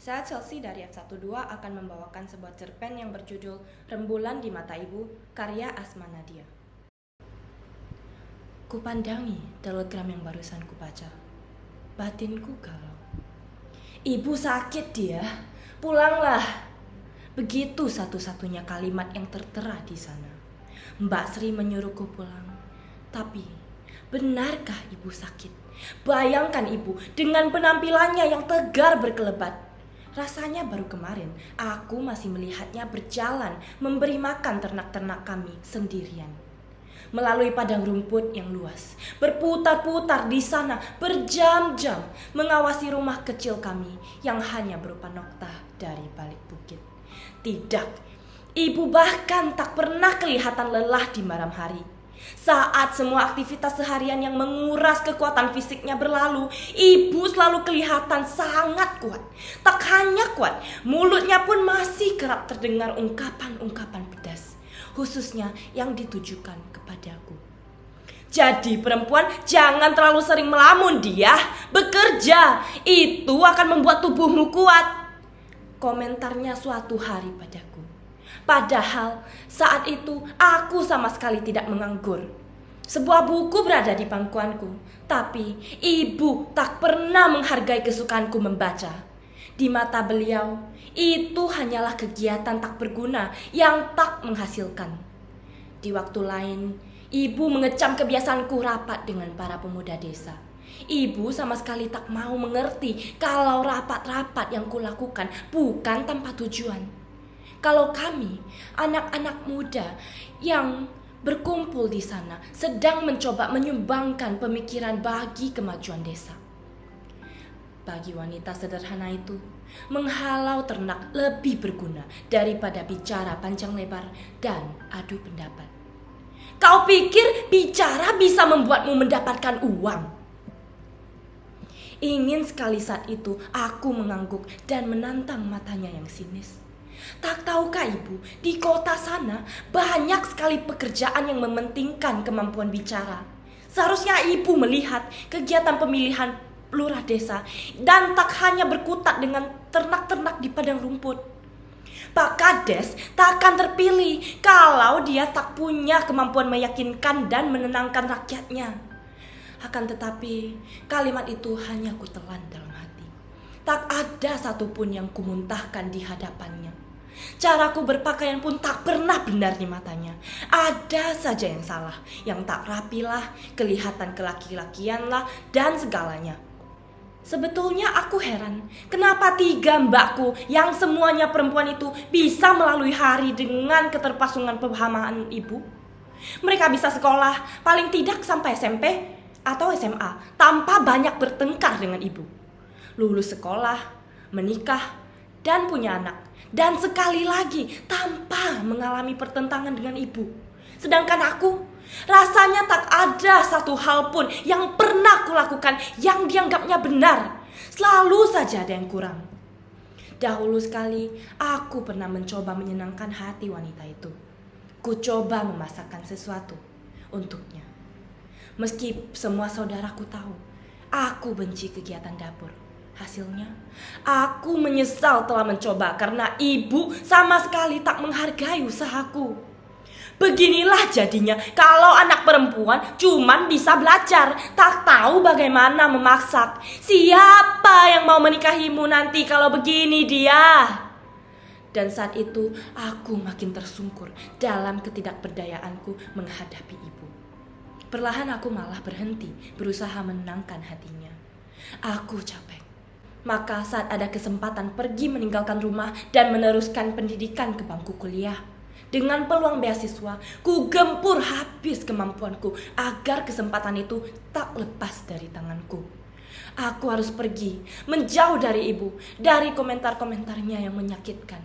Saya Chelsea dari F12 akan membawakan sebuah cerpen yang berjudul Rembulan di Mata Ibu, karya Asma Nadia. Kupandangi telegram yang barusan kubaca. Batinku galau. Ibu sakit dia, pulanglah. Begitu satu-satunya kalimat yang tertera di sana. Mbak Sri menyuruhku pulang. Tapi, benarkah ibu sakit? Bayangkan ibu dengan penampilannya yang tegar berkelebat. Rasanya baru kemarin aku masih melihatnya berjalan memberi makan ternak-ternak kami sendirian. Melalui padang rumput yang luas, berputar-putar di sana berjam-jam mengawasi rumah kecil kami yang hanya berupa noktah dari balik bukit. Tidak, ibu bahkan tak pernah kelihatan lelah di malam hari. Saat semua aktivitas seharian yang menguras kekuatan fisiknya berlalu, ibu selalu kelihatan sangat kuat. Tak hanya kuat, mulutnya pun masih kerap terdengar ungkapan-ungkapan pedas, khususnya yang ditujukan kepadaku. Jadi perempuan jangan terlalu sering melamun dia, bekerja, itu akan membuat tubuhmu kuat. Komentarnya suatu hari padaku. Padahal saat itu aku sama sekali tidak menganggur. Sebuah buku berada di pangkuanku, tapi ibu tak pernah menghargai kesukaanku membaca. Di mata beliau, itu hanyalah kegiatan tak berguna yang tak menghasilkan. Di waktu lain, ibu mengecam kebiasaanku rapat dengan para pemuda desa. Ibu sama sekali tak mau mengerti kalau rapat-rapat yang kulakukan bukan tanpa tujuan. Kalau kami, anak-anak muda yang berkumpul di sana sedang mencoba menyumbangkan pemikiran bagi kemajuan desa. Bagi wanita sederhana itu, menghalau ternak lebih berguna daripada bicara panjang lebar dan adu pendapat. Kau pikir bicara bisa membuatmu mendapatkan uang? Ingin sekali saat itu aku mengangguk dan menantang matanya yang sinis. Tak tahukah ibu, di kota sana banyak sekali pekerjaan yang mementingkan kemampuan bicara. Seharusnya ibu melihat kegiatan pemilihan lurah desa dan tak hanya berkutat dengan ternak-ternak di padang rumput. Pak Kades tak akan terpilih kalau dia tak punya kemampuan meyakinkan dan menenangkan rakyatnya. Akan tetapi kalimat itu hanya kutelan dalam hati. Tak ada satupun yang kumuntahkan di hadapannya. Caraku berpakaian pun tak pernah benar di matanya. Ada saja yang salah, yang tak rapilah, kelihatan kelaki-lakian lah, dan segalanya. Sebetulnya aku heran, kenapa 3 mbakku yang semuanya perempuan itu bisa melalui hari dengan keterpasungan pemahaman ibu. Mereka bisa sekolah, paling tidak sampai SMP atau SMA, tanpa banyak bertengkar dengan ibu. Lulus sekolah, menikah, dan punya anak. Dan sekali lagi tanpa mengalami pertentangan dengan ibu. Sedangkan aku, rasanya tak ada satu hal pun yang pernah kulakukan yang dianggapnya benar. Selalu saja ada yang kurang. Dahulu sekali aku pernah mencoba menyenangkan hati wanita itu. Ku coba memasakkan sesuatu untuknya. Meski semua saudaraku tahu, aku benci kegiatan dapur. Hasilnya, aku menyesal telah mencoba karena ibu sama sekali tak menghargai usahaku. Beginilah jadinya kalau anak perempuan cuman bisa belajar, tak tahu bagaimana memasak. Siapa yang mau menikahimu nanti kalau begini dia? Dan saat itu aku makin tersungkur dalam ketidakberdayaanku menghadapi ibu. Perlahan aku malah berhenti berusaha menenangkan hatinya. Aku capek. Maka saat ada kesempatan pergi meninggalkan rumah dan meneruskan pendidikan ke bangku kuliah. Dengan peluang beasiswa, ku gempur habis kemampuanku agar kesempatan itu tak lepas dari tanganku. Aku harus pergi, menjauh dari ibu, dari komentar-komentarnya yang menyakitkan.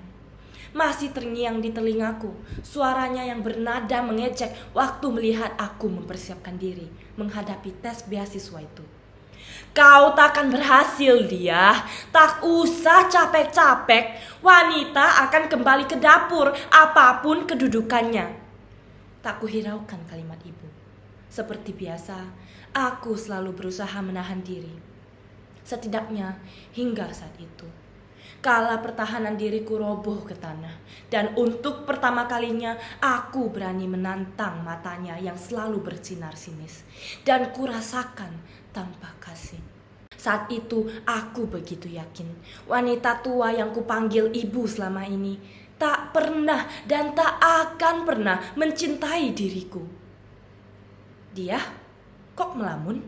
Masih terngiang di telingaku, suaranya yang bernada mengejek waktu melihat aku mempersiapkan diri menghadapi tes beasiswa itu. Kau takkan berhasil dia, tak usah capek-capek, wanita akan kembali ke dapur apapun kedudukannya. Tak kuhiraukan kalimat ibu. Seperti biasa, aku selalu berusaha menahan diri. Setidaknya hingga saat itu. Kala pertahanan diriku roboh ke tanah. Dan untuk pertama kalinya aku berani menantang matanya yang selalu bersinar sinis. Dan kurasakan tanpa kasih. Saat itu aku begitu yakin wanita tua yang kupanggil ibu selama ini tak pernah dan tak akan pernah mencintai diriku. Dia kok melamun?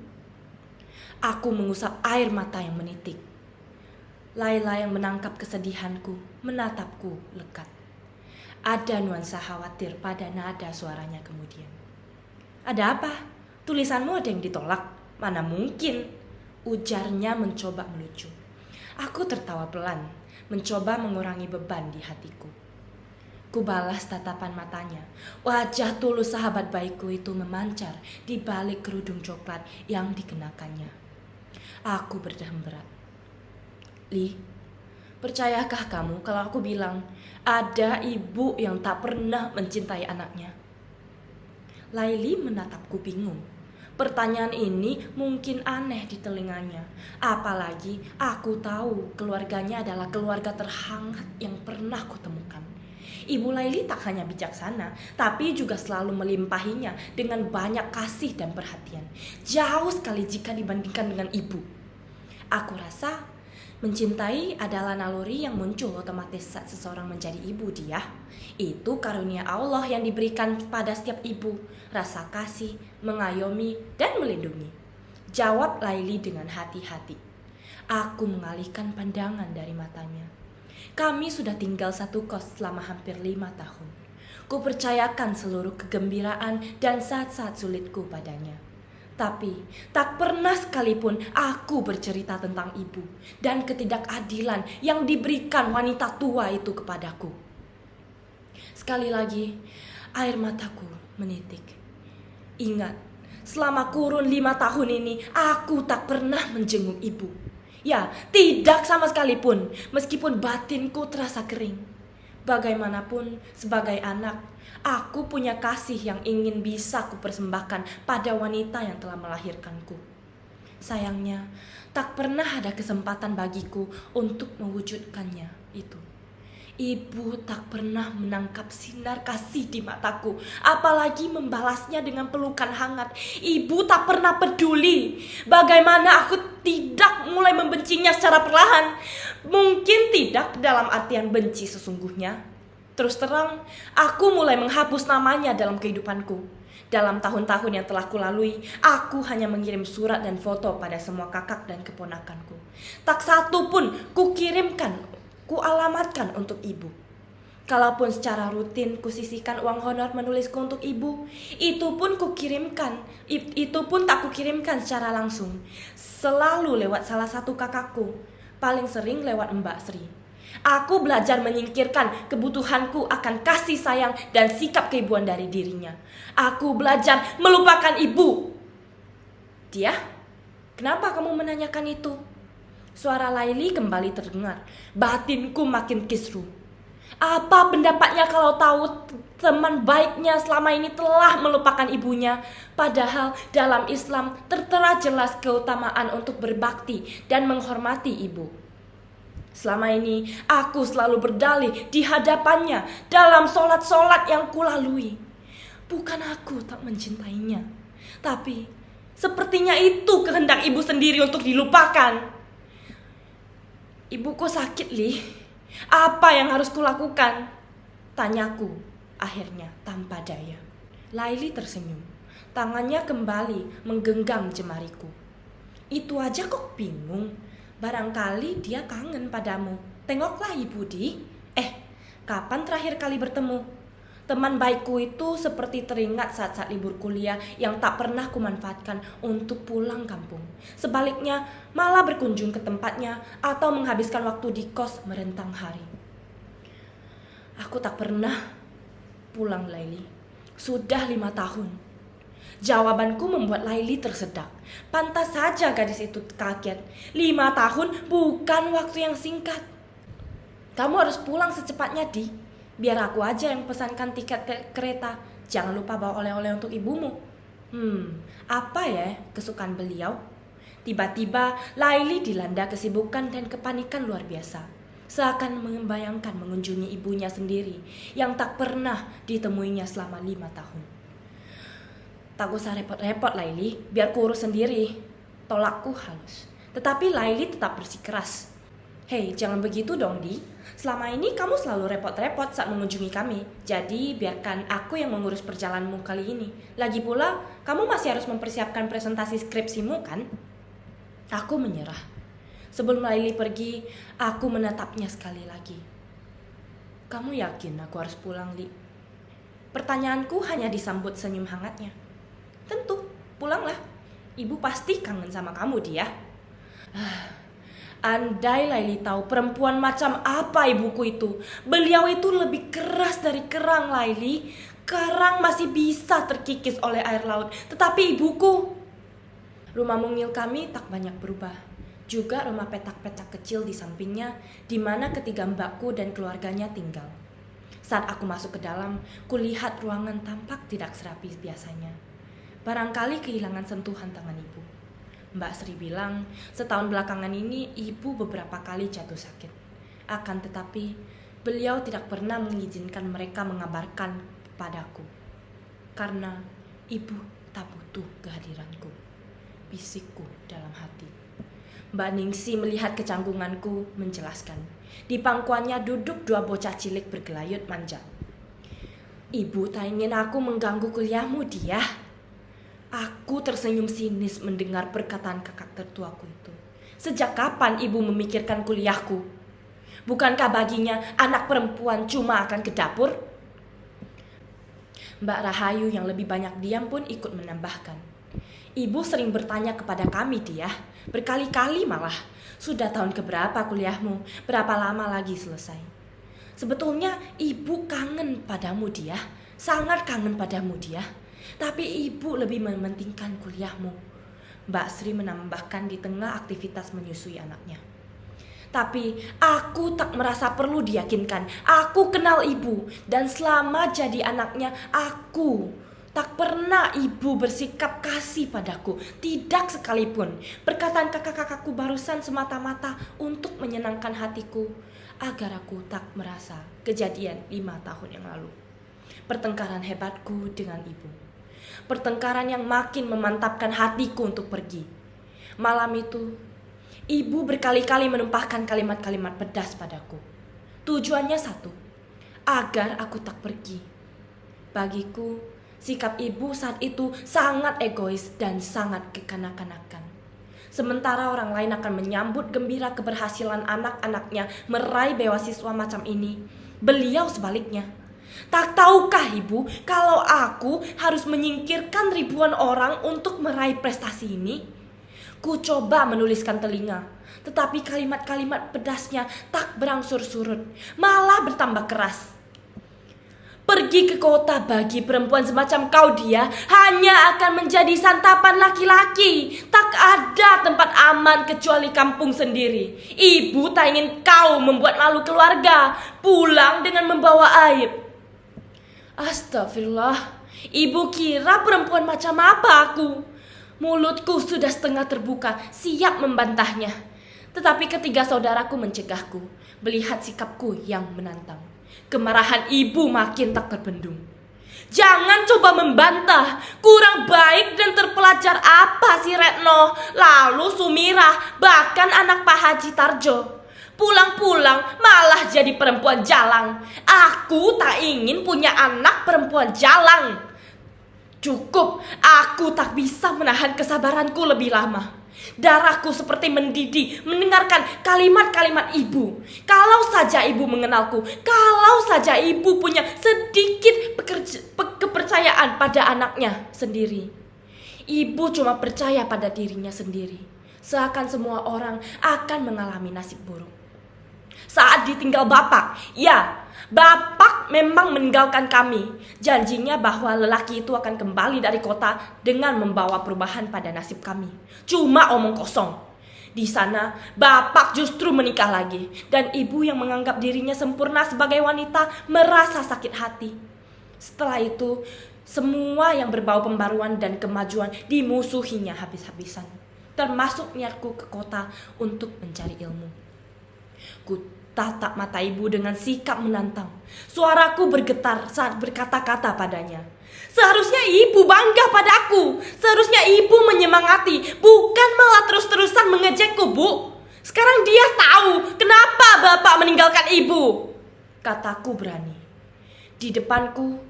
Aku mengusap air mata yang menitik. Laila yang menangkap kesedihanku menatapku lekat. Ada nuansa khawatir pada nada suaranya kemudian. Ada apa? Tulisanmu ada yang ditolak? Mana mungkin? Ujarnya mencoba melucu. Aku tertawa pelan, mencoba mengurangi beban di hatiku. Kubalas tatapan matanya. Wajah tulus sahabat baikku itu memancar di balik kerudung coklat yang dikenakannya. Aku berdehem berat. Li, percayakah kamu kalau aku bilang ada ibu yang tak pernah mencintai anaknya? Laili menatapku bingung. Pertanyaan ini mungkin aneh di telinganya. Apalagi aku tahu keluarganya adalah keluarga terhangat yang pernah kutemukan. Ibu Laili tak hanya bijaksana, tapi juga selalu melimpahinya dengan banyak kasih dan perhatian. Jauh sekali jika dibandingkan dengan ibu. Aku rasa mencintai adalah naluri yang muncul otomatis saat seseorang menjadi ibu dia. Itu karunia Allah yang diberikan pada setiap ibu. Rasa kasih, mengayomi, dan melindungi. Jawab Laili dengan hati-hati. Aku mengalihkan pandangan dari matanya. Kami sudah tinggal satu kos selama hampir 5 tahun. Kupercayakan seluruh kegembiraan dan saat-saat sulitku padanya. Tapi tak pernah sekalipun aku bercerita tentang ibu dan ketidakadilan yang diberikan wanita tua itu kepadaku. Sekali lagi, air mataku menitik. Ingat, selama kurun 5 tahun ini aku tak pernah menjenguk ibu. Ya, tidak sama sekalipun, meskipun batinku terasa kering. Bagaimanapun, sebagai anak, aku punya kasih yang ingin bisa kupersembahkan pada wanita yang telah melahirkanku. Sayangnya, tak pernah ada kesempatan bagiku untuk mewujudkannya itu. Ibu tak pernah menangkap sinar kasih di mataku, apalagi membalasnya dengan pelukan hangat. Ibu tak pernah peduli bagaimana aku tidak mulai membencinya secara perlahan. Mungkin tidak dalam artian benci sesungguhnya. Terus terang, aku mulai menghapus namanya dalam kehidupanku. Dalam tahun-tahun yang telah kulalui, aku hanya mengirim surat dan foto pada semua kakak dan keponakanku. Tak satu pun kualamatkan untuk ibu. Kalaupun secara rutin kusisihkan uang honor menulisku untuk ibu, itu pun tak kukirimkan secara langsung. Selalu lewat salah satu kakakku, paling sering lewat Mbak Sri. Aku belajar menyingkirkan kebutuhanku akan kasih sayang dan sikap keibuan dari dirinya. Aku belajar melupakan ibu. Dia, kenapa kamu menanyakan itu? Suara Laili kembali terdengar. Batinku makin kisruh. Apa pendapatnya kalau tahu teman baiknya selama ini telah melupakan ibunya? Padahal dalam Islam tertera jelas keutamaan untuk berbakti dan menghormati ibu. Selama ini aku selalu berdalih di hadapannya dalam solat-solat yang kulalui. Bukan aku tak mencintainya, tapi sepertinya itu kehendak ibu sendiri untuk dilupakan. Ibuku sakit, Li. Apa yang harus kulakukan? Tanyaku akhirnya tanpa daya. Laili tersenyum. Tangannya kembali menggenggam jemariku. Itu aja kok bingung? Barangkali dia kangen padamu. Tengoklah ibu, Di. Kapan terakhir kali bertemu? Teman baikku itu seperti teringat saat-saat libur kuliah yang tak pernah kumanfaatkan untuk pulang kampung. Sebaliknya, malah berkunjung ke tempatnya atau menghabiskan waktu di kos merentang hari. Aku tak pernah pulang, Laili. Sudah 5 tahun. Jawabanku membuat Laili tersedak. Pantas saja gadis itu kaget. 5 tahun bukan waktu yang singkat. Kamu harus pulang secepatnya, Di. Biar aku aja yang pesankan tiket ke kereta. Jangan lupa bawa oleh-oleh untuk ibumu. Apa ya kesukaan beliau? Tiba-tiba Laili dilanda kesibukan dan kepanikan luar biasa. seakan membayangkan mengunjungi ibunya sendiri yang tak pernah ditemuinya selama 5 tahun. Tak usah repot-repot Laili, biar ku urus sendiri. Tolakku halus. Tetapi Laili tetap bersikeras. Hei, jangan begitu dong Di. Selama ini kamu selalu repot-repot saat mengunjungi kami. Jadi biarkan aku yang mengurus perjalananmu kali ini. Lagi pula, kamu masih harus mempersiapkan presentasi skripsimu kan? Aku menyerah. Sebelum Laili pergi, aku menatapnya sekali lagi. Kamu yakin aku harus pulang, Li? Pertanyaanku hanya disambut senyum hangatnya. Tentu, pulanglah. Ibu pasti kangen sama kamu, Dia. Andai Laili tahu perempuan macam apa ibuku itu. Beliau itu lebih keras dari kerang, Laili. Kerang masih bisa terkikis oleh air laut. Tetapi ibuku... Rumah mungil kami tak banyak berubah. Juga rumah petak-petak kecil di sampingnya, di mana ketiga mbakku dan keluarganya tinggal. Saat aku masuk ke dalam, kulihat ruangan tampak tidak serapi biasanya. Barangkali kehilangan sentuhan tangan ibu. Mbak Sri bilang, setahun belakangan ini ibu beberapa kali jatuh sakit. Akan tetapi, beliau tidak pernah mengizinkan mereka mengabarkan padaku. Karena ibu tak butuh kehadiranku, bisikku dalam hati. Mbak Ningsi melihat kecanggunganku, menjelaskan. Di pangkuannya duduk 2 bocah cilik bergelayut manja. Ibu tak ingin aku mengganggu kuliahmu, Dia. Aku tersenyum sinis mendengar perkataan kakak tertuaku itu. Sejak kapan ibu memikirkan kuliahku? Bukankah baginya anak perempuan cuma akan ke dapur? Mbak Rahayu yang lebih banyak diam pun ikut menambahkan. Ibu sering bertanya kepada kami, Dia. Berkali-kali malah. Sudah tahun keberapa kuliahmu? Berapa lama lagi selesai? Sebetulnya ibu kangen padamu, Dia. Sangat kangen padamu, Dia. Tapi ibu lebih mementingkan kuliahmu. Mbak Sri menambahkan di tengah aktivitas menyusui anaknya. Tapi aku tak merasa perlu diyakinkan. Aku kenal ibu. Dan selama jadi anaknya, aku tak pernah ibu bersikap kasih padaku. Tidak sekalipun. Perkataan kakak-kakakku barusan semata-mata untuk menyenangkan hatiku. Agar aku tak merasa kejadian 5 tahun yang lalu. Pertengkaran hebatku dengan ibu. Pertengkaran yang makin memantapkan hatiku untuk pergi. Malam itu, ibu berkali-kali menumpahkan kalimat-kalimat pedas padaku. Tujuannya satu, agar aku tak pergi. Bagiku, sikap ibu saat itu sangat egois dan sangat kekanak-kanakan. Sementara orang lain akan menyambut gembira keberhasilan anak-anaknya meraih beasiswa macam ini, beliau sebaliknya. Tak tahukah ibu kalau aku harus menyingkirkan ribuan orang untuk meraih prestasi ini? Ku coba menuliskan telinga, tetapi kalimat-kalimat pedasnya tak berangsur surut, malah bertambah keras. Pergi ke kota bagi perempuan semacam kau, Dia, hanya akan menjadi santapan laki-laki. Tak ada tempat aman kecuali kampung sendiri. Ibu tak ingin kau membuat malu keluarga, pulang dengan membawa aib. Astagfirullah, ibu kira perempuan macam apa aku? Mulutku sudah setengah terbuka, siap membantahnya. Tetapi ketiga saudaraku mencegahku, melihat sikapku yang menantang. Kemarahan ibu makin tak terbendung. Jangan coba membantah, kurang baik dan terpelajar apa sih Retno, lalu Sumirah, bahkan anak Pak Haji Tarjo. Pulang-pulang malah jadi perempuan jalang. Aku tak ingin punya anak perempuan jalang. Cukup, aku tak bisa menahan kesabaranku lebih lama. Darahku seperti mendidih mendengarkan kalimat-kalimat ibu. Kalau saja ibu mengenalku, kalau saja ibu punya sedikit kepercayaan pada anaknya sendiri. Ibu cuma percaya pada dirinya sendiri. Seakan semua orang akan mengalami nasib buruk. Saat ditinggal bapak, ya, bapak memang meninggalkan kami. Janjinya bahwa lelaki itu akan kembali dari kota dengan membawa perubahan pada nasib kami. Cuma omong kosong. Di sana, bapak justru menikah lagi. Dan ibu yang menganggap dirinya sempurna sebagai wanita merasa sakit hati. Setelah itu, semua yang berbau pembaruan dan kemajuan dimusuhinya habis-habisan. Termasuk niatku ke kota untuk mencari ilmu. Ku tatap mata ibu dengan sikap menantang. Suaraku bergetar saat berkata-kata padanya. Seharusnya ibu bangga padaku. Seharusnya ibu menyemangati, bukan malah terus-terusan mengejekku, Bu. Sekarang dia tahu kenapa bapak meninggalkan ibu, kataku berani. Di depanku,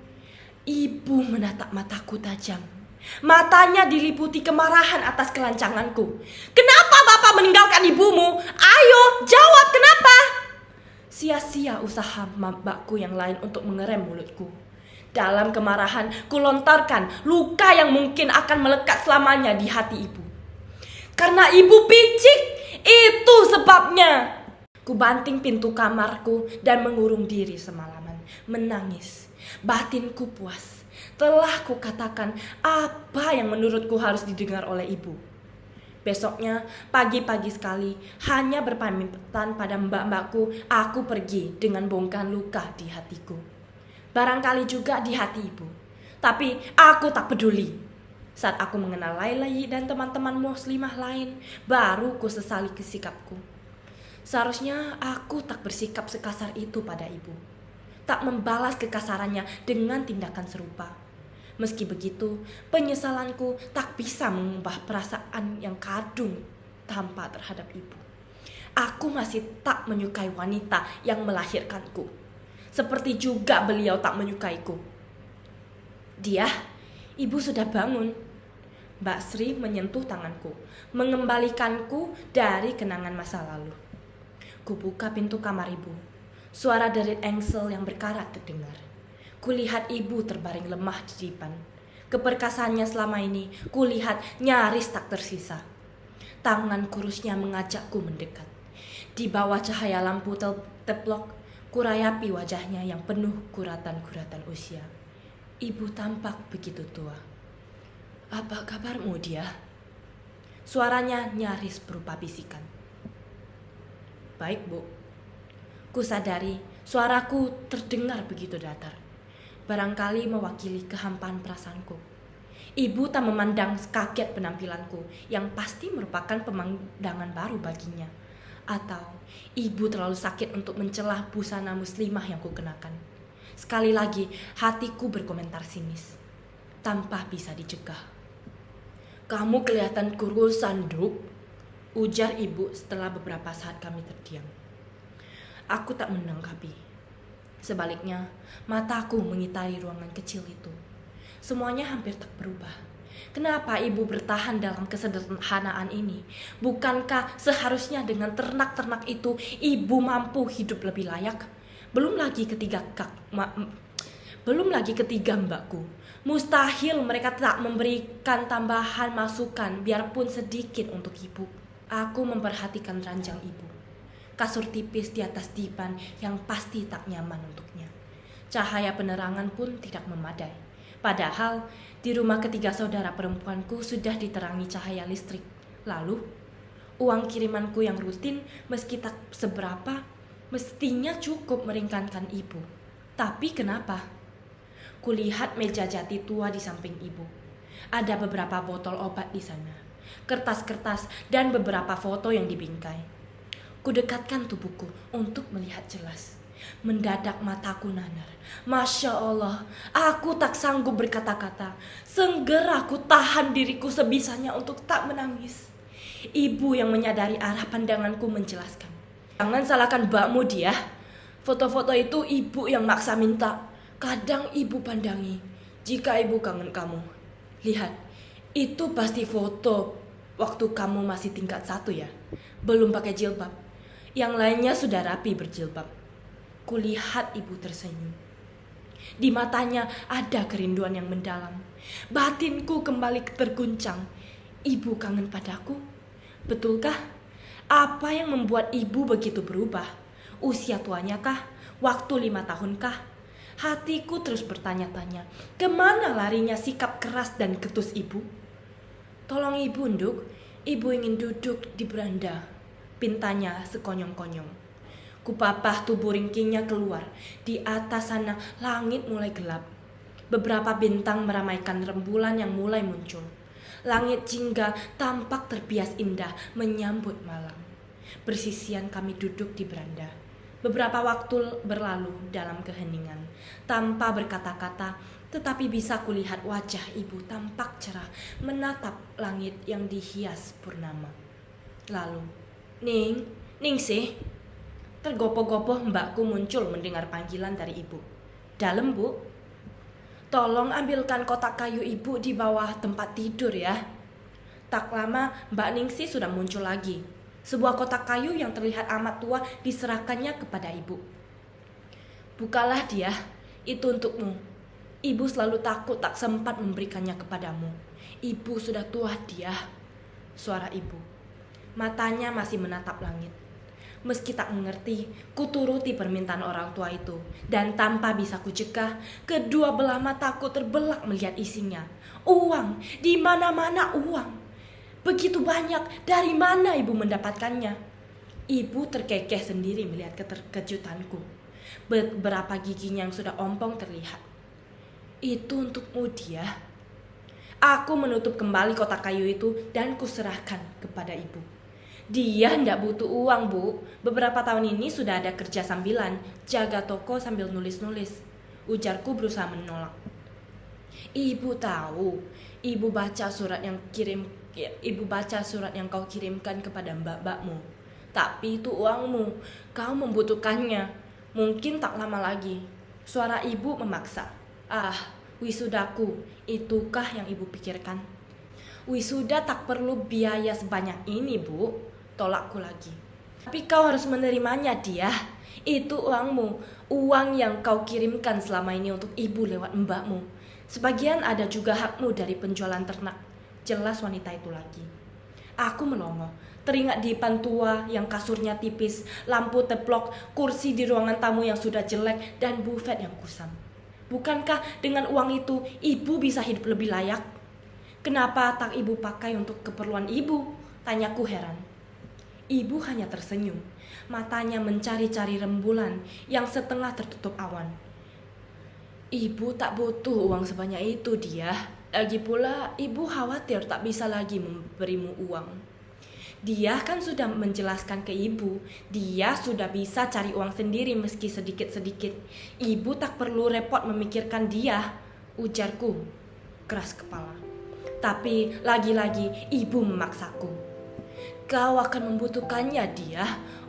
ibu menatap mataku tajam. Matanya diliputi kemarahan atas kelancanganku. Kenapa bapak meninggalkan ibumu? Ayo, jawab kenapa? Sia-sia usaha mbakku yang lain untuk mengerem mulutku. Dalam kemarahan, ku lontarkan luka yang mungkin akan melekat selamanya di hati ibu. Karena ibu picik, itu sebabnya. Ku banting pintu kamarku dan mengurung diri semalaman, menangis. Batinku puas. Telah ku katakan apa yang menurutku harus didengar oleh ibu. Besoknya, pagi-pagi sekali, hanya berpamitan pada mbak-mbakku, aku pergi dengan bongkahan luka di hatiku. Barangkali juga di hati ibu. Tapi aku tak peduli. Saat aku mengenal Laila dan teman-teman muslimah lain, baru ku sesali kesikapku. Seharusnya aku tak bersikap sekasar itu pada ibu. Tak membalas kekasarannya dengan tindakan serupa. Meski begitu, penyesalanku tak bisa mengubah perasaan yang kadung tanpa terhadap ibu. Aku masih tak menyukai wanita yang melahirkanku. Seperti juga beliau tak menyukaiku. Dia, ibu sudah bangun. Mbak Sri menyentuh tanganku, mengembalikanku dari kenangan masa lalu. Kubuka pintu kamar ibu. Suara derit engsel yang berkarat terdengar. Kulihat ibu terbaring lemah di depan. Keperkasaannya selama ini kulihat nyaris tak tersisa. Tangan kurusnya mengajakku mendekat. Di bawah cahaya lampu teplok, kurayapi wajahnya yang penuh kuratan-kuratan usia. Ibu tampak begitu tua. Apa kabarmu dia? Suaranya nyaris berupa bisikan. Baik, Bu. Kusadari suaraku terdengar begitu datar. Barangkali mewakili kehampaan perasaanku. Ibu tak memandang kaget penampilanku yang pasti merupakan pemandangan baru baginya. Atau ibu terlalu sakit untuk mencelah busana muslimah yang kukenakan. Sekali lagi hatiku berkomentar sinis, tanpa bisa dicegah. Kamu kelihatan kurusan, Duk, ujar ibu setelah beberapa saat kami terdiam. Aku tak menanggapi. Sebaliknya, mataku mengitari ruangan kecil itu. Semuanya hampir tak berubah. Kenapa ibu bertahan dalam kesederhanaan ini? Bukankah seharusnya dengan ternak-ternak itu ibu mampu hidup lebih layak? Belum lagi ketiga mbakku. Mustahil mereka tak memberikan tambahan masukan biarpun sedikit untuk ibu. Aku memperhatikan ranjang ibu. Kasur tipis di atas dipan yang pasti tak nyaman untuknya. Cahaya penerangan pun tidak memadai. Padahal di rumah ketiga saudara perempuanku sudah diterangi cahaya listrik. Lalu, uang kirimanku yang rutin meski tak seberapa, mestinya cukup meringankan ibu. Tapi kenapa? Kulihat meja jati tua di samping ibu. Ada beberapa botol obat di sana, kertas-kertas dan beberapa foto yang dibingkai. Kudekatkan tubuhku untuk melihat jelas. Mendadak mataku nanar. Masya Allah, aku tak sanggup berkata-kata. Segera aku tahan diriku sebisanya untuk tak menangis. Ibu yang menyadari arah pandanganku menjelaskan. Jangan salahkan mbakmu dia. Foto-foto itu ibu yang maksa minta. Kadang ibu pandangi jika ibu kangen kamu. Lihat, itu pasti foto waktu kamu masih tingkat 1 ya. Belum pakai jilbab. Yang lainnya sudah rapi berjilbab. Kulihat ibu tersenyum. Di matanya ada kerinduan yang mendalam. Batinku kembali terguncang. Ibu kangen padaku? Betulkah? Apa yang membuat ibu begitu berubah? Usia tuanya kah? Waktu 5 tahunkah? Hatiku terus bertanya-tanya. Kemana larinya sikap keras dan ketus ibu? Tolong ibu, Nduk. Ibu ingin duduk di beranda. Pintanya sekonyong-konyong. Kupapah tubuh ringkingnya keluar. Di atas sana langit mulai gelap. Beberapa bintang meramaikan rembulan yang mulai muncul. Langit jingga tampak terbias indah menyambut malam. Bersisian kami duduk di beranda. Beberapa waktu berlalu dalam keheningan, tanpa berkata-kata, tetapi bisa kulihat wajah ibu tampak cerah menatap langit yang dihias purnama. Lalu, Ning sih. Tergopoh-gopoh mbakku muncul mendengar panggilan dari ibu. Dalam, Bu. Tolong ambilkan kotak kayu ibu di bawah tempat tidur ya. Tak lama Mbak Ningsih sudah muncul lagi. Sebuah kotak kayu yang terlihat amat tua diserahkannya kepada ibu. Bukalah dia, itu untukmu. Ibu selalu takut tak sempat memberikannya kepadamu. Ibu sudah tua dia. Suara ibu. Matanya masih menatap langit. Meski tak mengerti, kuturuti permintaan orang tua itu. Dan tanpa bisa kucegah, kedua belah mataku terbelalak melihat isinya. Uang, di mana-mana uang. Begitu banyak, dari mana ibu mendapatkannya? Ibu terkekeh sendiri melihat keterkejutanku. Beberapa giginya yang sudah ompong terlihat. Itu untukmu dia. Aku menutup kembali kotak kayu itu dan kuserahkan kepada ibu. Dia ndak butuh uang, Bu. Beberapa tahun ini sudah ada kerja sambilan, jaga toko sambil nulis-nulis. Ujarku berusaha menolak. Ibu tahu, ibu baca surat yang kau kirimkan kepada mbak-mbakmu. Tapi itu uangmu, kau membutuhkannya. Mungkin tak lama lagi. Suara ibu memaksa. Wisudaku, itukah yang ibu pikirkan? Wisuda tak perlu biaya sebanyak ini, Bu. Tolakku lagi. Tapi kau harus menerimanya dia. Itu uangmu, uang yang kau kirimkan selama ini untuk ibu lewat mbakmu. Sebagian ada juga hakmu dari penjualan ternak. Jelas wanita itu lagi. Aku melongo, teringat dipan tua yang kasurnya tipis, lampu teplok, kursi di ruangan tamu yang sudah jelek, dan bufet yang kusam. Bukankah dengan uang itu ibu bisa hidup lebih layak? Kenapa tak ibu pakai untuk keperluan ibu? Tanyaku heran. Ibu hanya tersenyum, matanya mencari-cari rembulan yang setengah tertutup awan. Ibu tak butuh uang sebanyak itu dia. Lagi pula ibu khawatir tak bisa lagi memberimu uang. Dia kan sudah menjelaskan ke ibu, dia sudah bisa cari uang sendiri meski sedikit-sedikit. Ibu tak perlu repot memikirkan dia, ujarku keras kepala. Tapi lagi-lagi ibu memaksaku. Kau akan membutuhkannya dia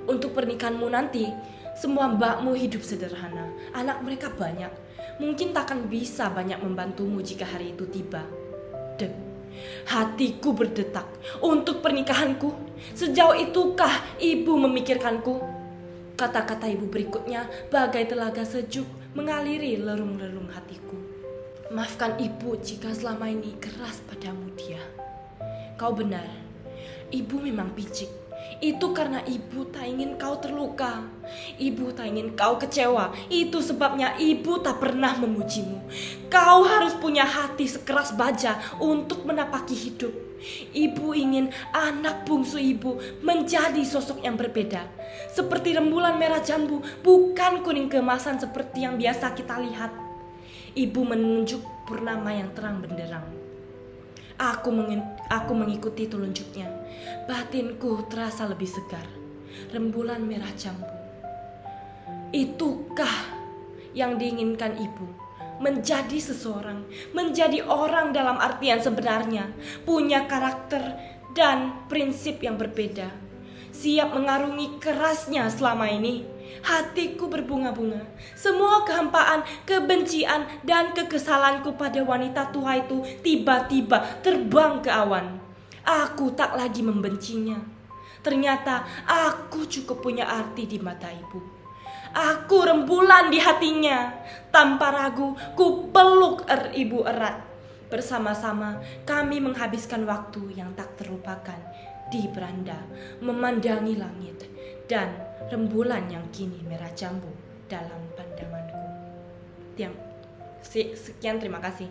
untuk pernikahanmu nanti. Semua mbakmu hidup sederhana, anak mereka banyak. Mungkin takkan bisa banyak membantumu jika hari itu tiba. Dek, hatiku berdetak untuk pernikahanku. Sejauh itukah ibu memikirkanku? Kata-kata ibu berikutnya bagai telaga sejuk mengaliri relung-relung hatiku. Maafkan ibu jika selama ini keras padamu dia. Kau benar. Ibu memang picik. Itu karena ibu tak ingin kau terluka. Ibu tak ingin kau kecewa. Itu sebabnya ibu tak pernah memujimu. Kau harus punya hati sekeras baja untuk menapaki hidup. Ibu ingin anak bungsu ibu menjadi sosok yang berbeda. Seperti rembulan merah jambu, bukan kuning keemasan seperti yang biasa kita lihat. Ibu menunjuk purnama yang terang benderang. Aku mengikuti telunjuknya. Batinku terasa lebih segar. Rembulan merah jambu. Itukah yang diinginkan ibu? Menjadi seseorang, menjadi orang dalam artian sebenarnya, punya karakter dan prinsip yang berbeda. Siap mengarungi kerasnya selama ini. Hatiku berbunga-bunga. Semua kehampaan, kebencian, dan kekesalanku pada wanita tua itu tiba-tiba terbang ke awan. Aku tak lagi membencinya. Ternyata aku cukup punya arti di mata ibu. Aku rembulan di hatinya. Tanpa ragu, ku peluk ibu erat. Bersama-sama kami menghabiskan waktu yang tak terlupakan di beranda, memandangi langit dan rembulan yang kini merah jambu dalam pandanganku. Sekian, terima kasih.